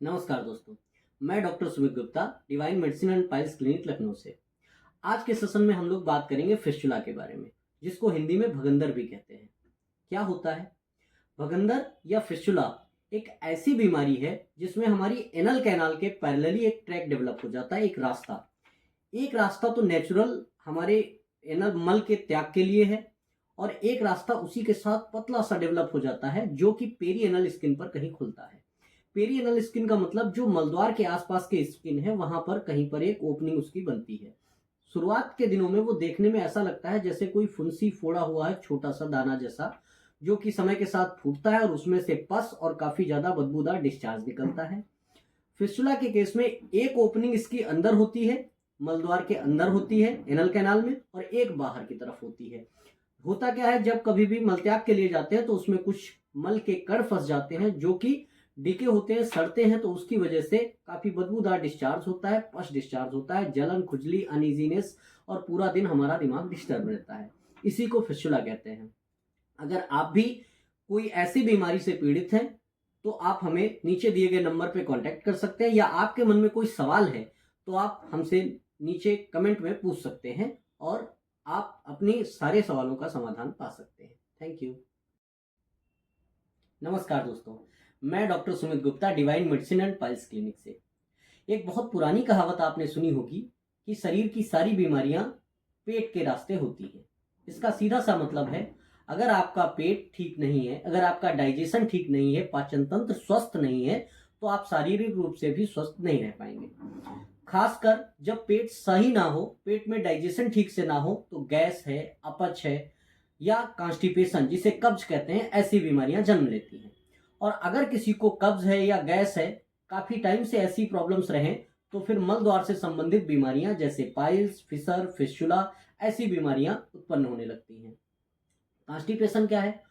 नमस्कार दोस्तों। मैं doctor Sumit Gupta, divine medicine and piles clinic Lucknow से। आज के सेशन में हम लोग बात करेंगे फिस्टुला के बारे में, जिसको हिंदी में भगंदर भी कहते हैं। क्या होता है भगंदर या फिस्टुला? एक ऐसी बीमारी है जिसमें हमारी एनल कैनाल के पैरेलली एक ट्रैक डेवलप हो जाता है। एक रास्ता तो नेचुरल हमारे एनल मल के त्याग के लिए है, और एक रास्ता उसी के साथ पतला सा डेवलप हो जाता है जो कि पेरी एनल स्किन पर कहीं खुलता है। पेरी एनल स्किन का मतलब जो मलद्वार के आसपास के स्किन है वहां पर कहीं पर एक ओपनिंग उसकी बनती है। शुरुआत के दिनों में वो देखने में ऐसा लगता है जैसे कोई फुंसी फोड़ा हुआ है, छोटा सा दाना जैसा, जो कि समय के साथ फूटता है और उसमें से पस और काफी ज्यादा बदबूदार डिस्चार्ज निकलता है। फिस्टुला के केस में एक ओपनिंग इसकी अंदर होती है, मलद्वार के अंदर होती है एनल कैनाल में, और एक बाहर की तरफ होती है। होता क्या है, जब कभी भी मलत्याग के लिए जाते हैं तो उसमें कुछ मल के कण फंस जाते हैं जो कि डीके होते हैं, सड़ते हैं, तो उसकी वजह से काफी बदबूदार डिस्चार्ज होता है, पश डिस्चार्ज होता है, जलन, खुजली, अनइजीनेस, और पूरा दिन हमारा दिमाग डिस्टर्ब रहता है। इसी को फिस्टुला कहते हैं। अगर आप भी कोई ऐसी बीमारी से पीड़ित हैं तो आप हमें नीचे दिए गए नंबर पे कांटेक्ट कर सकते हैं, या आपके मन में कोई सवाल है तो आप हमसे नीचे कमेंट में पूछ सकते हैं और आप अपनी सारे सवालों का समाधान पा सकते हैं। Thank you. नमस्कार दोस्तों, मैं doctor Sumit Gupta, divine medicine and piles clinic से। एक बहुत पुरानी कहावत आपने सुनी होगी कि शरीर की सारी बीमारियां पेट के रास्ते होती हैं। इसका सीधा सा मतलब है, अगर आपका पेट ठीक नहीं है, अगर आपका डाइजेशन ठीक नहीं है, पाचन तंत्र स्वस्थ नहीं है, तो आप शारीरिक रूप से भी स्वस्थ नहीं रह पाएंगे। खासकर जब पेट सही ना हो, पेट में डाइजेशन ठीक से ना हो, तो गैस है, अपच है, या कॉन्स्टिपेशन जिसे कब्ज कहते हैं, ऐसी बीमारियां जन्म लेती हैं। और अगर किसी को कब्ज है या गैस है, काफी टाइम से ऐसी प्रॉब्लम्स रहें, तो फिर मल द्वार से संबंधित बीमारियां जैसे पाइल्स, फिशर, फिस्टुला, ऐसी बीमारियां उत्पन्न होने लगती हैं। कॉन्स्टिपेशन क्या है?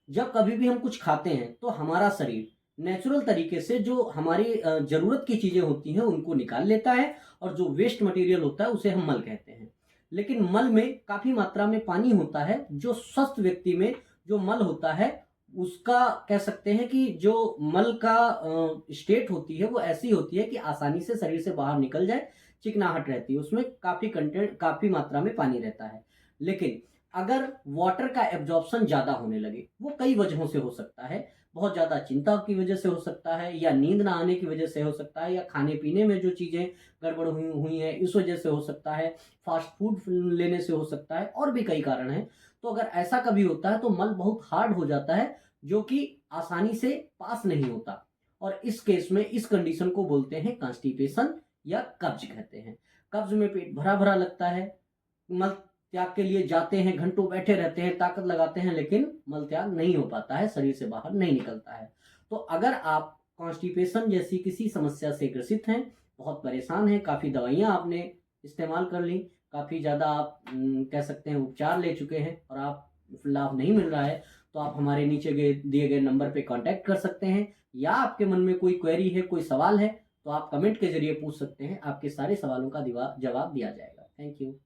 जब कभी भी हम कुछ खाते हैं तो हमारा शरीर नेचुरल तरीके से जो हमारी जरूरत की चीजें होती हैं उनको निकाल लेता है, और जो वेस्ट मटेरियल होता है उसे हम मल कहते हैं। लेकिन मल में काफी मात्रा में पानी होता है। जो स्वस्थ व्यक्ति में जो मल होता है, उसका कह सकते हैं कि जो मल का स्टेट होती है वो ऐसी होती है कि आसानी से शरीर से बाहर निकल जाए, चिकनाहट रहती है, उसमें काफी कंटेंट, काफी मात्रा में पानी रहता है। लेकिन अगर वाटर का एब्जॉर्प्शन ज्यादा होने लगे, वो कई वजहों से हो सकता है। बहुत ज्यादा चिंता की वजह से हो सकता है, या नींद ना आने की वजह से हो सकता है, या खाने पीने में जो चीजें गड़बड़ हुई हुई हैं इस वजह से हो सकता है, फास्ट फूड लेने से हो सकता है, और भी कई कारण हैं। तो अगर ऐसा कभी होता है तो मल बहुत हार्ड हो जाता है, जो कि आसानी से पास नहीं होता, और इस केस में इस कंडीशन को बोलते हैं कॉन्स्टिपेशन, या कब्ज कहते हैं। कब्ज में पेट भरा भरा लगता है, मल त्याग के लिए जाते हैं, घंटों बैठे रहते हैं, ताकत लगाते हैं, लेकिन मल त्याग नहीं हो पाता है, शरीर से बाहर नहीं निकलता है। तो अगर आप कॉन्स्टिपेशन जैसी किसी समस्या से ग्रसित हैं, बहुत परेशान हैं, काफी दवाइयां आपने इस्तेमाल कर ली, काफी ज्यादा आप कह सकते हैं उपचार ले चुके हैं, और आप लाभ नहीं मिल रहा है, तो आप हमारे नीचे दिए गए नंबर पे कांटेक्ट कर सकते हैं, या आपके मन में कोई क्वेरी है, कोई सवाल है, तो आप कमेंट के जरिए पूछ सकते हैं। आपके सारे सवालों का जवाब दिया जाएगा। Thank you.